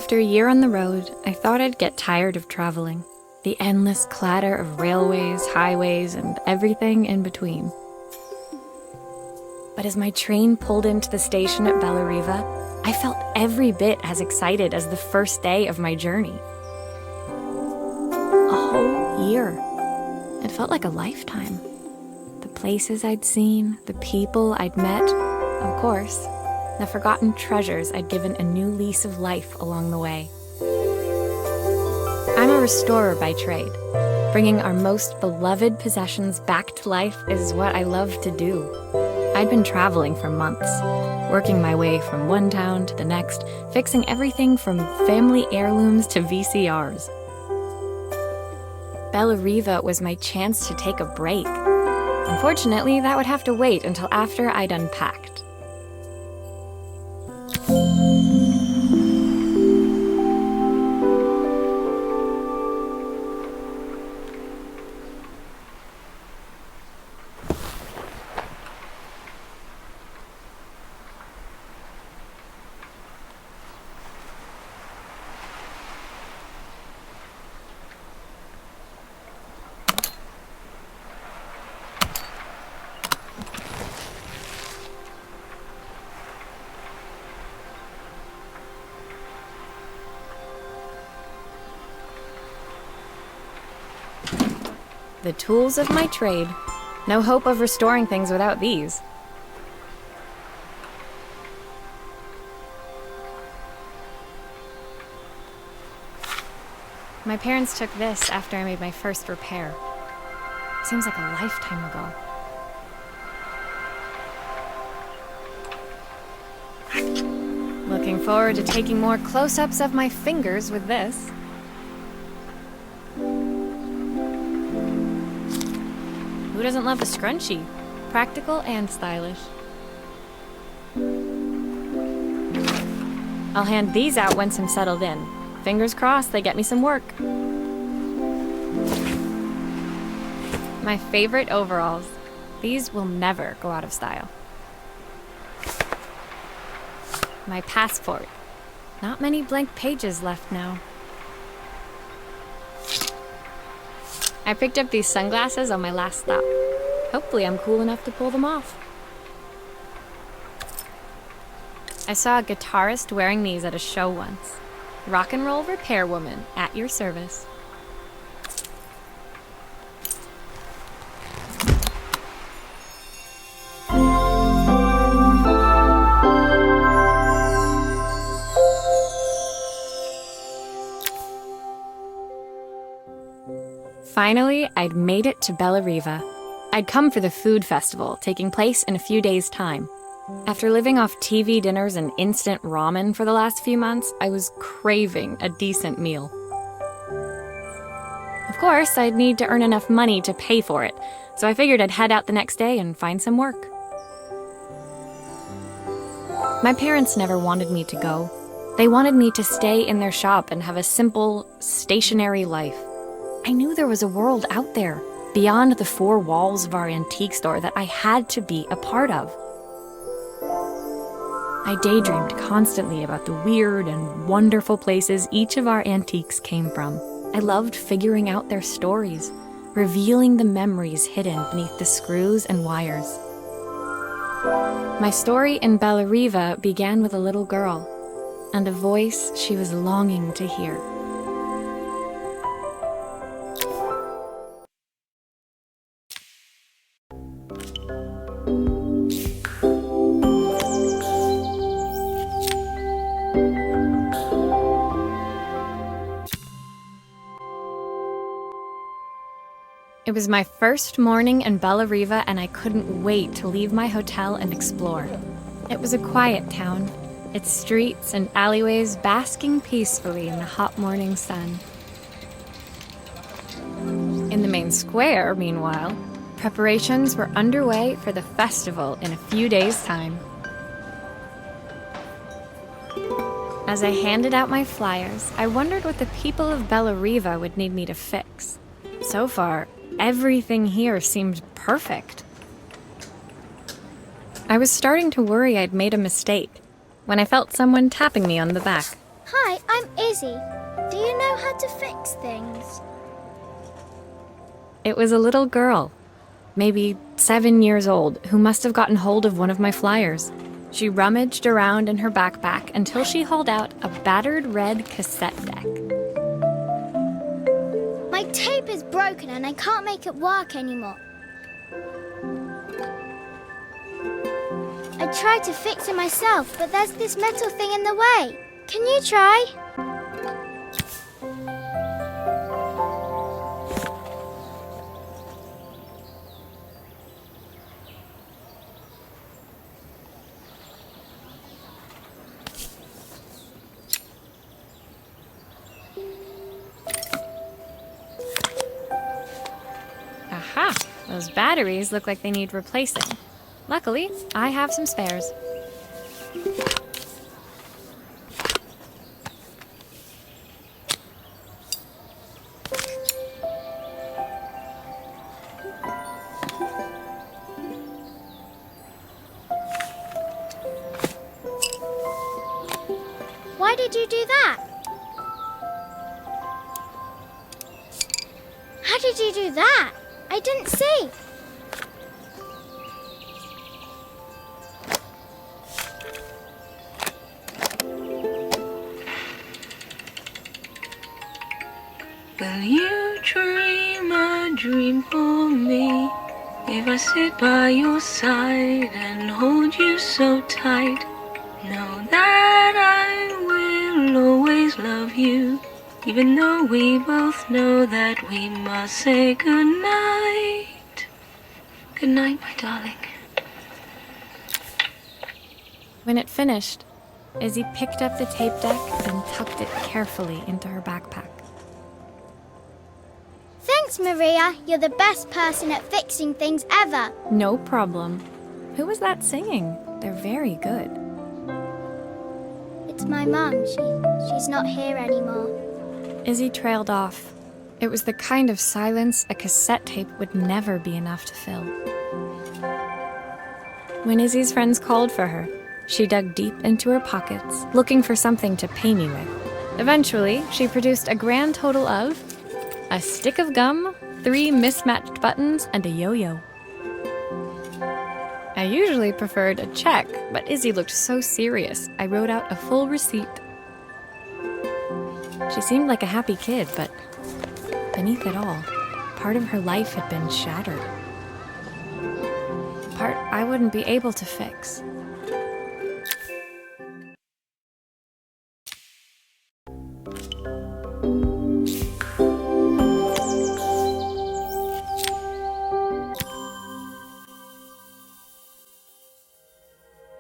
After a year on the road, I thought I'd get tired of traveling. The endless clatter of railways, highways, and everything in between. But as my train pulled into the station at Bellariva, I felt every bit as excited as the first day of my journey. A whole year. It felt like a lifetime. The places I'd seen, the people I'd met, of course, the forgotten treasures I'd given a new lease of life along the way. I'm a restorer by trade. Bringing our most beloved possessions back to life is what I love to do. I'd been traveling for months, working my way from one town to the next, fixing everything from family heirlooms to VCRs. Bellariva was my chance to take a break. Unfortunately, that would have to wait until after I'd unpacked. The tools of my trade. No hope of restoring things without these. My parents took this after I made my first repair. Seems like a lifetime ago. Looking forward to taking more close-ups of my fingers with this. Who doesn't love a scrunchie? Practical and stylish. I'll hand these out once I'm settled in. Fingers crossed they get me some work. My favorite overalls. These will never go out of style. My passport. Not many blank pages left now. I picked up these sunglasses on my last stop. Hopefully I'm cool enough to pull them off. I saw a guitarist wearing these at a show once. Rock and roll repair woman, at your service. Finally, I'd made it to Bellariva. I'd come for the food festival, taking place in a few days' time. After living off TV dinners and instant ramen for the last few months, I was craving a decent meal. Of course, I'd need to earn enough money to pay for it, so I figured I'd head out the next day and find some work. My parents never wanted me to go. They wanted me to stay in their shop and have a simple, stationary life. I knew there was a world out there, beyond the four walls of our antique store, that I had to be a part of. I daydreamed constantly about the weird and wonderful places each of our antiques came from. I loved figuring out their stories, revealing the memories hidden beneath the screws and wires. My story in Bellariva began with a little girl, and a voice she was longing to hear. It was my first morning in Bellariva, and I couldn't wait to leave my hotel and explore. It was a quiet town, its streets and alleyways basking peacefully in the hot morning sun. In the main square, meanwhile, preparations were underway for the festival in a few days' time. As I handed out my flyers, I wondered what the people of Bellariva would need me to fix. So far, everything here seemed perfect. I was starting to worry I'd made a mistake when I felt someone tapping me on the back. Hi, I'm Izzy. Do you know how to fix things? It was a little girl, maybe 7 years old, who must have gotten hold of one of my flyers. She rummaged around in her backpack until she hauled out a battered red cassette deck. My tape is broken and I can't make it work anymore. I tried to fix it myself, but there's this metal thing in the way. Can you try? Aha! Those batteries look like they need replacing. Luckily, I have some spares. Why did you do that? How did you do that? I didn't see. Will you dream a dream for me? If I sit by your side and hold you so tight, know that I will always love you, even though we both know that we must say goodnight. Good night, my darling. When it finished, Izzy picked up the tape deck and tucked it carefully into her backpack. Thanks, Maria. You're the best person at fixing things ever. No problem. Who was that singing? They're very good. It's my mum. She's not here anymore. Izzy trailed off. It was the kind of silence a cassette tape would never be enough to fill. When Izzy's friends called for her, she dug deep into her pockets, looking for something to pay me with. Eventually, she produced a grand total of a stick of gum, 3 mismatched buttons, and a yo-yo. I usually preferred a check, but Izzy looked so serious, I wrote out a full receipt. She seemed like a happy kid, but beneath it all, part of her life had been shattered. A part I wouldn't be able to fix.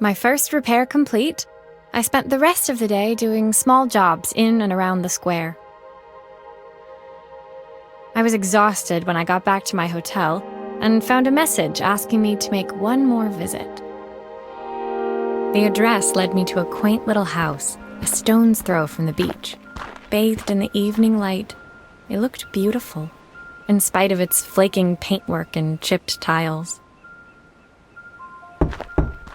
My first repair complete, I spent the rest of the day doing small jobs in and around the square. I was exhausted when I got back to my hotel and found a message asking me to make one more visit. The address led me to a quaint little house, a stone's throw from the beach. Bathed in the evening light, it looked beautiful, in spite of its flaking paintwork and chipped tiles.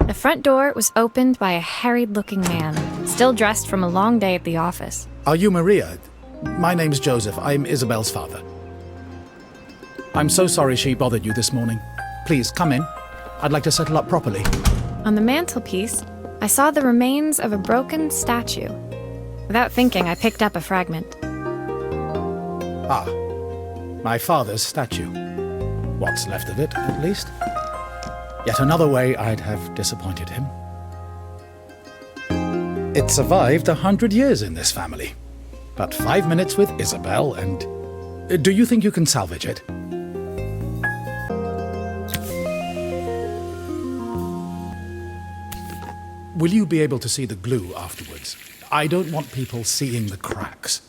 The front door was opened by a harried-looking man, still dressed from a long day at the office. Are you Maria? My name's Joseph. I'm Isabel's father. I'm so sorry she bothered you this morning. Please, come in. I'd like to settle up properly. On the mantelpiece, I saw the remains of a broken statue. Without thinking, I picked up a fragment. Ah, my father's statue. What's left of it, at least. Yet another way I'd have disappointed him. It survived 100 years in this family. But 5 minutes with Isabel and... Do you think you can salvage it? Will you be able to see the glue afterwards? I don't want people seeing the cracks.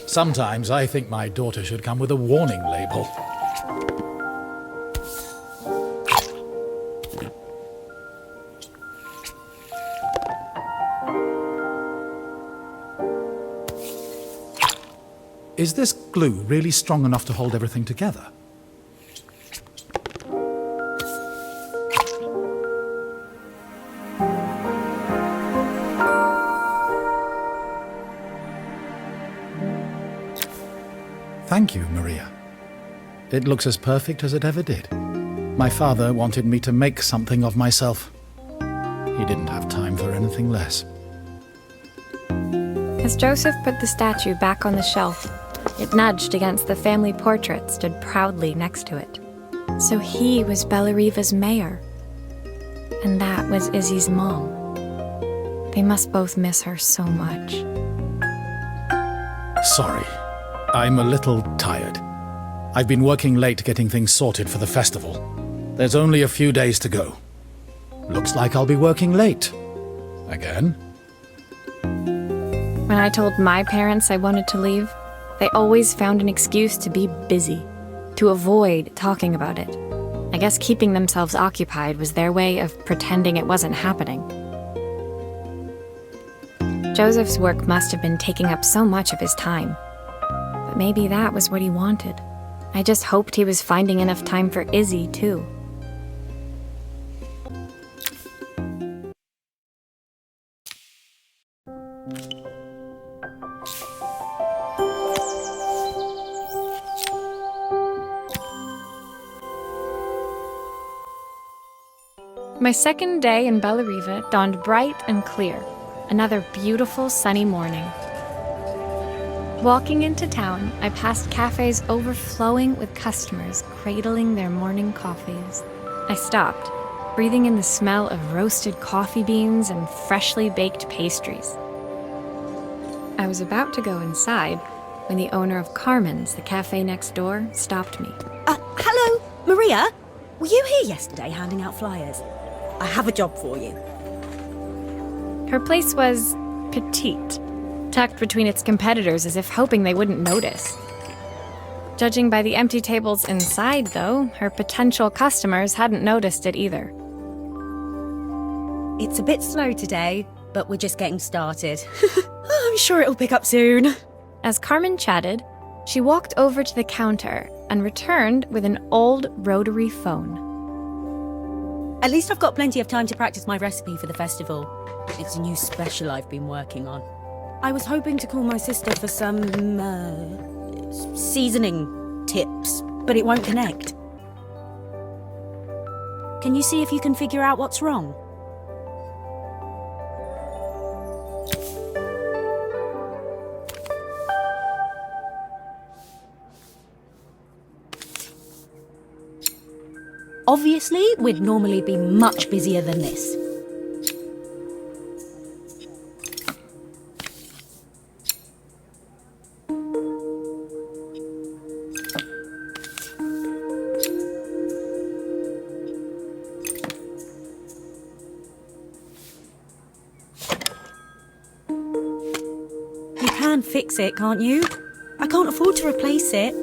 Sometimes I think my daughter should come with a warning label. Is this glue really strong enough to hold everything together? Thank you, Maria. It looks as perfect as it ever did. My father wanted me to make something of myself. He didn't have time for anything less. As Joseph put the statue back on the shelf, it nudged against the family portrait stood proudly next to it. So he was Bellariva's mayor. And that was Izzy's mom. They must both miss her so much. Sorry, I'm a little tired. I've been working late getting things sorted for the festival. There's only a few days to go. Looks like I'll be working late. Again? When I told my parents I wanted to leave, they always found an excuse to be busy, to avoid talking about it. I guess keeping themselves occupied was their way of pretending it wasn't happening. Joseph's work must have been taking up so much of his time. But maybe that was what he wanted. I just hoped he was finding enough time for Izzy, too. My second day in Bellariva dawned bright and clear. Another beautiful sunny morning. Walking into town, I passed cafes overflowing with customers cradling their morning coffees. I stopped, breathing in the smell of roasted coffee beans and freshly baked pastries. I was about to go inside when the owner of Carmen's, the cafe next door, stopped me. Hello, Maria? Were you here yesterday handing out flyers? I have a job for you. Her place was petite, tucked between its competitors as if hoping they wouldn't notice. Judging by the empty tables inside, though, her potential customers hadn't noticed it either. It's a bit slow today, but we're just getting started. I'm sure it'll pick up soon. As Carmen chatted, she walked over to the counter and returned with an old rotary phone. At least I've got plenty of time to practice my recipe for the festival. It's a new special I've been working on. I was hoping to call my sister for some, seasoning tips, but it won't connect. Can you see if you can figure out what's wrong? Obviously, we'd normally be much busier than this. You can fix it, can't you? I can't afford to replace it.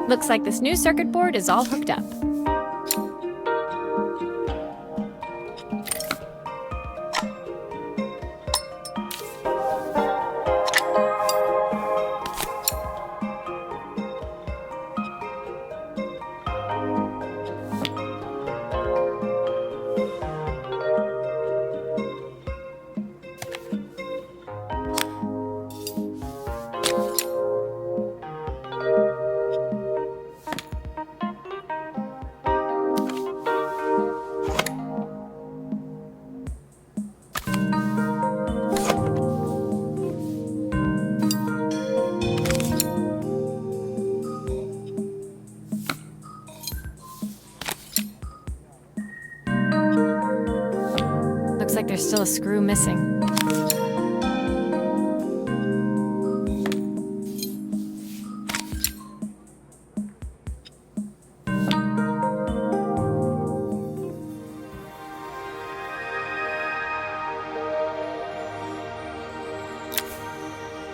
Looks like this new circuit board is all hooked up. Looks like there's still a screw missing.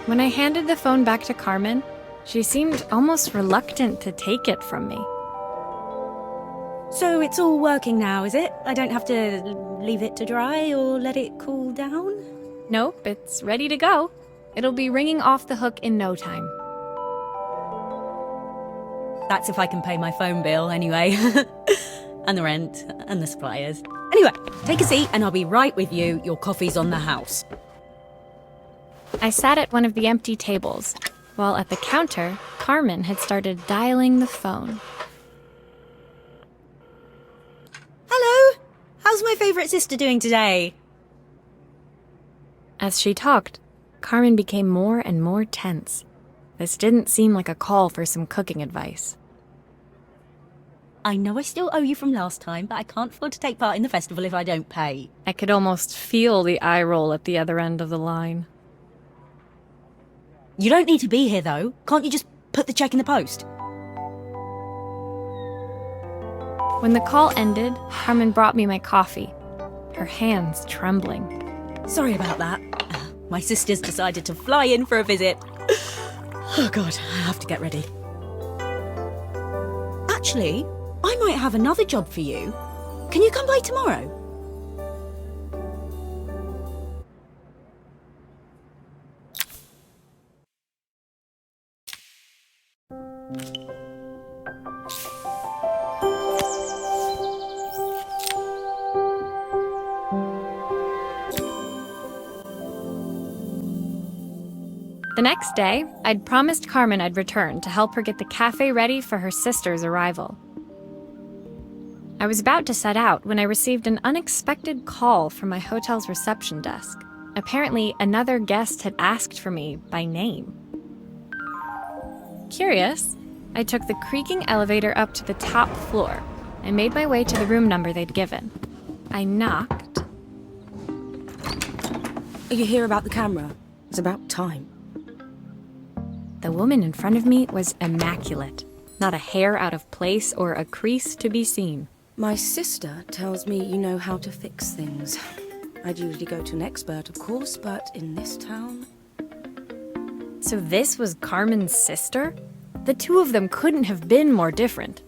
When I handed the phone back to Carmen, she seemed almost reluctant to take it from me. So it's all working now, is it? I don't have to leave it to dry or let it cool down? Nope, it's ready to go. It'll be ringing off the hook in no time. That's if I can pay my phone bill, anyway. And the rent, and the suppliers. Anyway, take a seat and I'll be right with you. Your coffee's on the house. I sat at one of the empty tables, while at the counter, Carmen had started dialing the phone. Hello? How's my favourite sister doing today? As she talked, Carmen became more and more tense. This didn't seem like a call for some cooking advice. I know I still owe you from last time, but I can't afford to take part in the festival if I don't pay. I could almost feel the eye roll at the other end of the line. You don't need to be here, though. Can't you just put the check in the post? When the call ended, Carmen brought me my coffee, her hands trembling. Sorry about that. My sister's decided to fly in for a visit. Oh God, I have to get ready. Actually, I might have another job for you. Can you come by tomorrow? The next day, I'd promised Carmen I'd return to help her get the cafe ready for her sister's arrival. I was about to set out when I received an unexpected call from my hotel's reception desk. Apparently, another guest had asked for me by name. Curious, I took the creaking elevator up to the top floor and made my way to the room number they'd given. I knocked. Are you here about the camera? It's about time. The woman in front of me was immaculate, not a hair out of place or a crease to be seen. My sister tells me you know how to fix things. I'd usually go to an expert, of course, but in this town... So this was Carmen's sister? The two of them couldn't have been more different.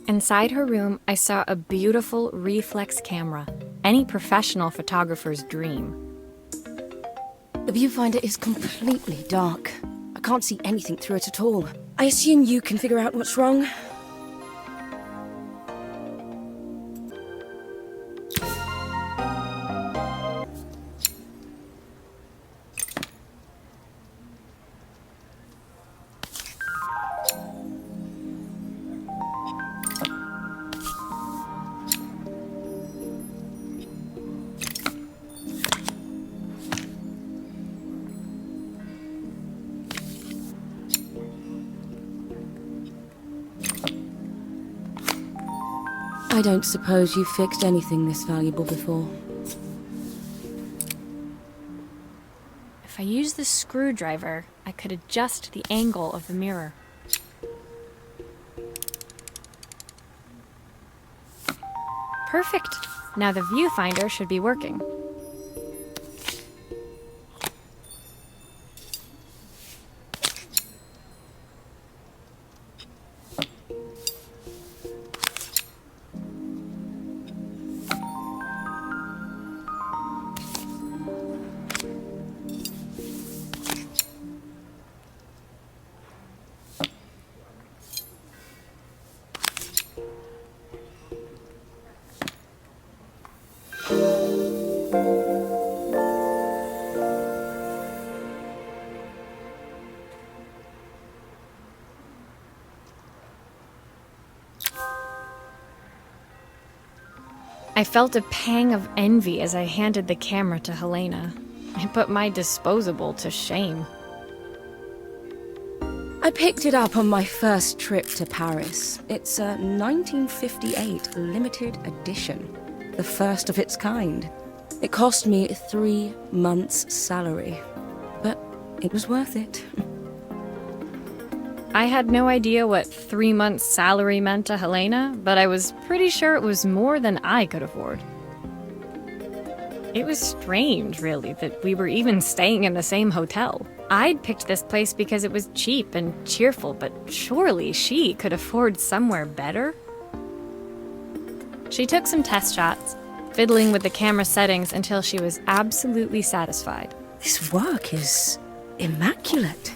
Inside her room, I saw a beautiful reflex camera, any professional photographer's dream. The viewfinder is completely dark. I can't see anything through it at all. I assume you can figure out what's wrong? I don't suppose you've fixed anything this valuable before. If I used the screwdriver, I could adjust the angle of the mirror. Perfect. Now the viewfinder should be working. I felt a pang of envy as I handed the camera to Helena. I put my disposable to shame. I picked it up on my first trip to Paris. It's a 1958 limited edition, the first of its kind. It cost me 3 months' salary, but it was worth it. I had no idea what 3 months' salary meant to Helena, but I was pretty sure it was more than I could afford. It was strange, really, that we were even staying in the same hotel. I'd picked this place because it was cheap and cheerful, but surely she could afford somewhere better? She took some test shots, fiddling with the camera settings until she was absolutely satisfied. This work is immaculate.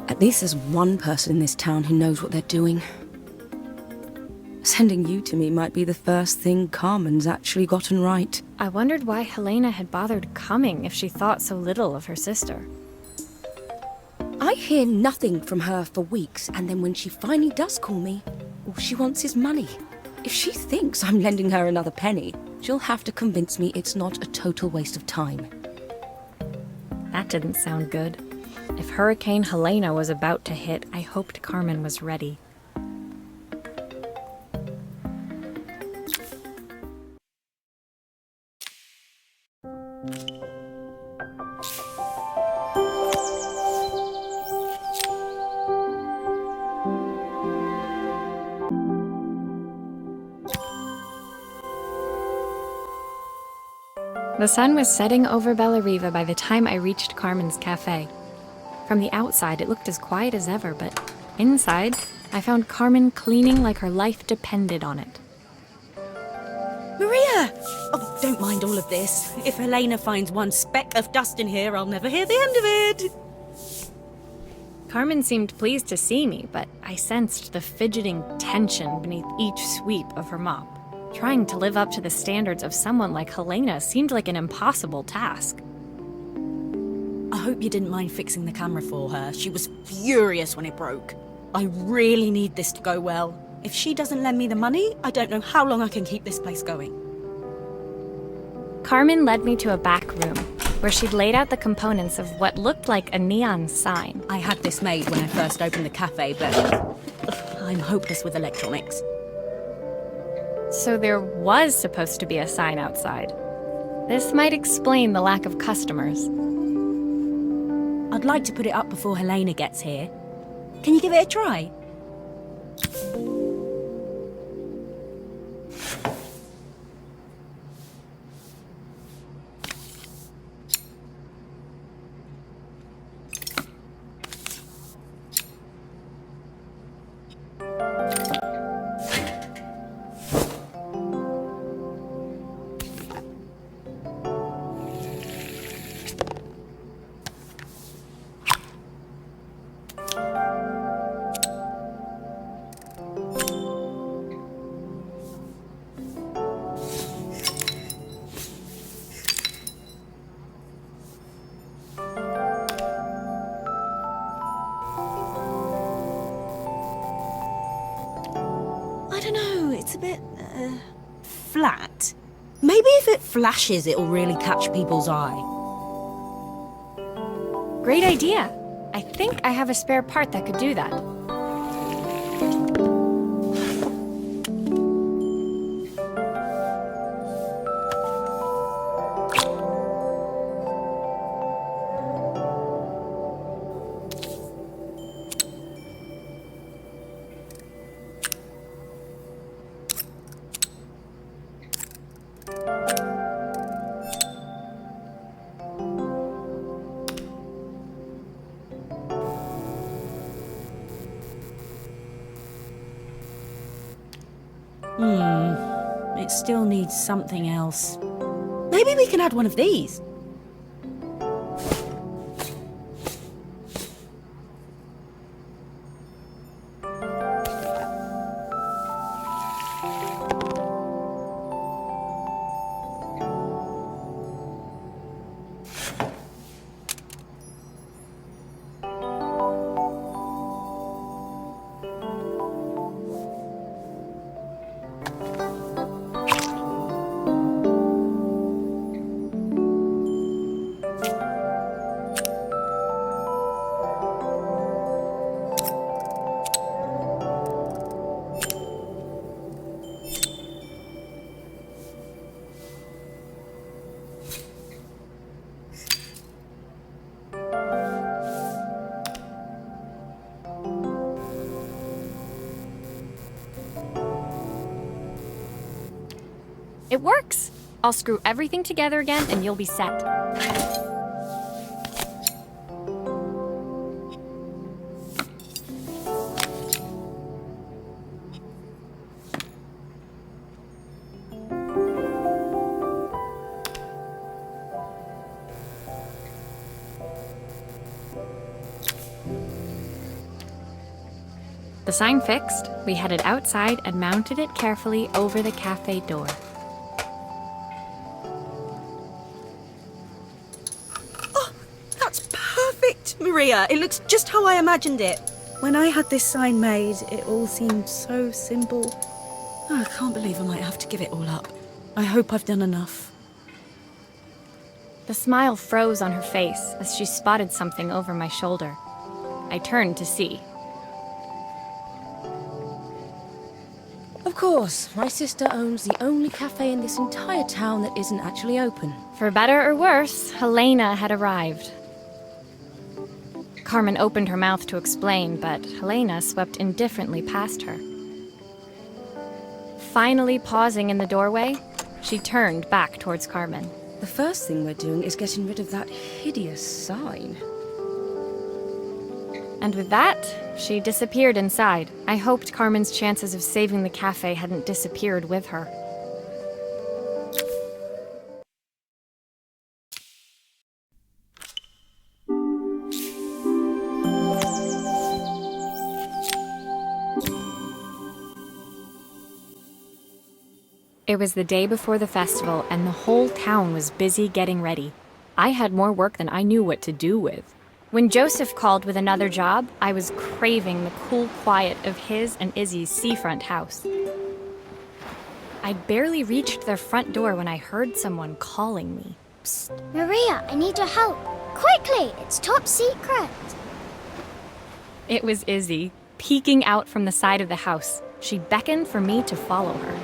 At least there's one person in this town who knows what they're doing. Sending you to me might be the first thing Carmen's actually gotten right. I wondered why Helena had bothered coming if she thought so little of her sister. I hear nothing from her for weeks, and then when she finally does call me, all she wants is money. If she thinks I'm lending her another penny, she'll have to convince me it's not a total waste of time. That didn't sound good. If Hurricane Helena was about to hit, I hoped Carmen was ready. The sun was setting over Bellariva by the time I reached Carmen's cafe. From the outside, it looked as quiet as ever, but inside, I found Carmen cleaning like her life depended on it. Maria! Oh, don't mind all of this. If Helena finds one speck of dust in here, I'll never hear the end of it. Carmen seemed pleased to see me, but I sensed the fidgeting tension beneath each sweep of her mop. Trying to live up to the standards of someone like Helena seemed like an impossible task. I hope you didn't mind fixing the camera for her. She was furious when it broke. I really need this to go well. If she doesn't lend me the money, I don't know how long I can keep this place going. Carmen led me to a back room, where she'd laid out the components of what looked like a neon sign. I had this made when I first opened the cafe, but I'm hopeless with electronics. So there was supposed to be a sign outside. This might explain the lack of customers. I'd like to put it up before Helena gets here. Can you give it a try? I don't know, it's a bit, flat. Maybe if it flashes, it'll really catch people's eye. Great idea! I think I have a spare part that could do that. It still needs something else. Maybe we can add one of these. It works! I'll screw everything together again and you'll be set. The sign fixed, we headed outside and mounted it carefully over the cafe door. That's perfect, Maria. It looks just how I imagined it. When I had this sign made, it all seemed so simple. Oh, I can't believe I might have to give it all up. I hope I've done enough. The smile froze on her face as she spotted something over my shoulder. I turned to see. Of course, my sister owns the only cafe in this entire town that isn't actually open. For better or worse, Helena had arrived. Carmen opened her mouth to explain, but Helena swept indifferently past her. Finally pausing in the doorway, she turned back towards Carmen. The first thing we're doing is getting rid of that hideous sign. And with that, she disappeared inside. I hoped Carmen's chances of saving the cafe hadn't disappeared with her. It was the day before the festival, and the whole town was busy getting ready. I had more work than I knew what to do with. When Joseph called with another job, I was craving the cool quiet of his and Izzy's seafront house. I'd barely reached their front door when I heard someone calling me. Psst, Maria, I need your help. Quickly, it's top secret. It was Izzy, peeking out from the side of the house. She beckoned for me to follow her.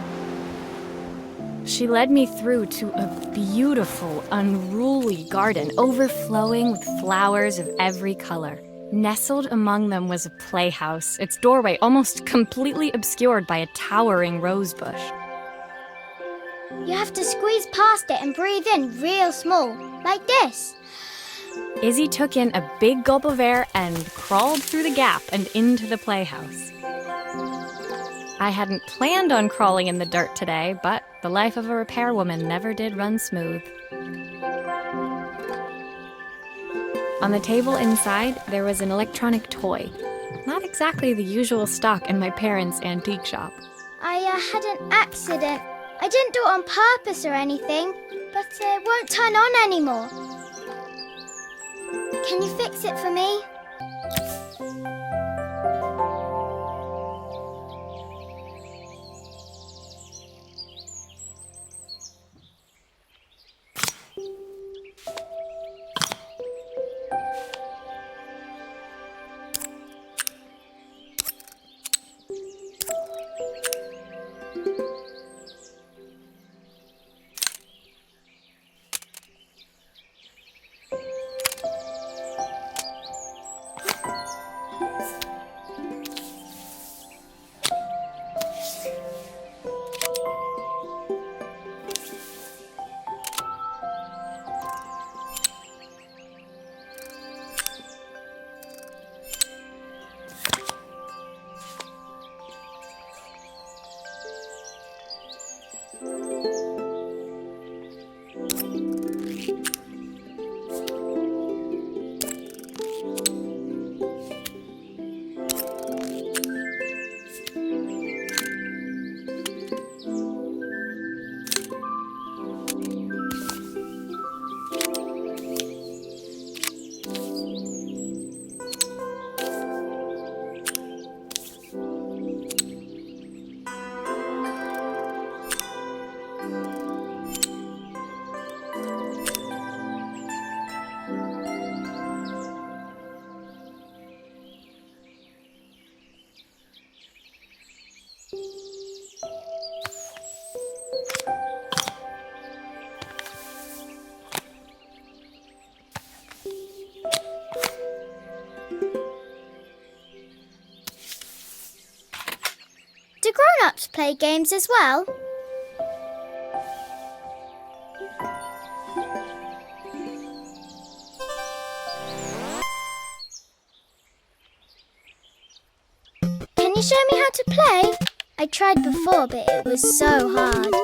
She led me through to a beautiful, unruly garden overflowing with flowers of every color. Nestled among them was a playhouse, its doorway almost completely obscured by a towering rose bush. You have to squeeze past it and breathe in real small, like this. Izzy took in a big gulp of air and crawled through the gap and into the playhouse. I hadn't planned on crawling in the dirt today, but the life of a repairwoman never did run smooth. On the table inside, there was an electronic toy. Not exactly the usual stock in my parents' antique shop. I had an accident. I didn't do it on purpose or anything, but it won't turn on anymore. Can you fix it for me? Do grown-ups play games as well? you show me how to play? I tried before, but it was so hard.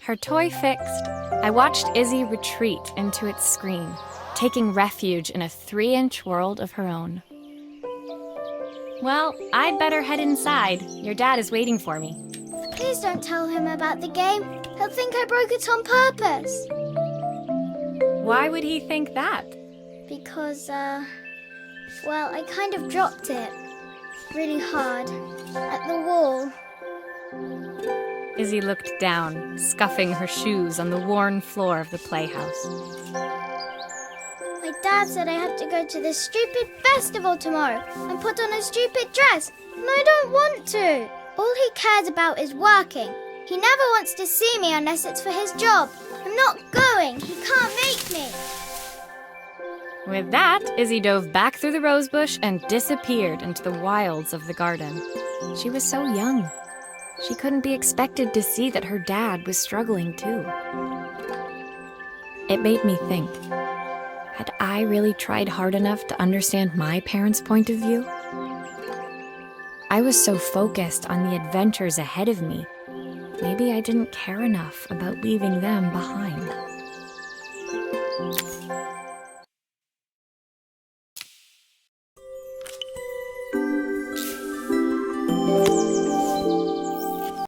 Her toy fixed, I watched Izzy retreat into its screen, taking refuge in a 3-inch world of her own. Well, I'd better head inside. Your dad is waiting for me. Please don't tell him about the game. He'll think I broke it on purpose. Why would he think that? Because, well, I kind of dropped it. Really hard. At the wall. Izzy looked down, scuffing her shoes on the worn floor of the playhouse. My dad said I had to go to this stupid festival tomorrow and put on a stupid dress, and I don't want to. All he cares about is working. He never wants to see me unless it's for his job. I'm not going. He can't make me. With that, Izzy dove back through the rosebush and disappeared into the wilds of the garden. She was so young. She couldn't be expected to see that her dad was struggling too. It made me think, had I really tried hard enough to understand my parents' point of view? I was so focused on the adventures ahead of me, maybe I didn't care enough about leaving them behind.